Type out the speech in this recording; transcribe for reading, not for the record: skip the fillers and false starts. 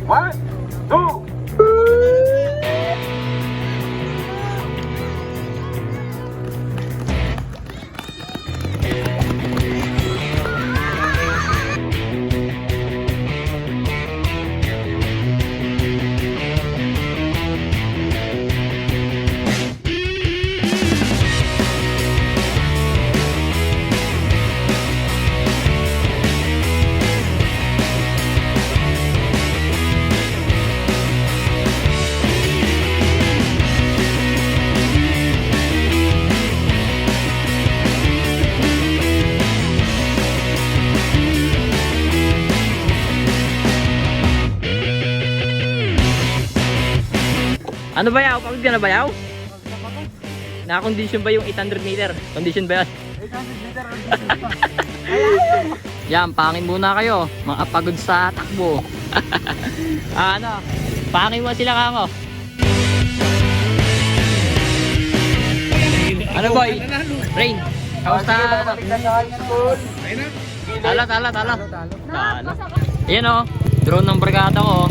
1, 2. Ano ba yaw? Pagod ka na ba yaw? Naka-condition ba yung 800 meter? Condition ba yan? 800 meter. Yan, pangin muna kayo. Mga pagod sa takbo. Ano? Pangin mo sila kamo. Ano boy? Rain. Kamusta? Talo. Ayan o. Drone ng barkada ko.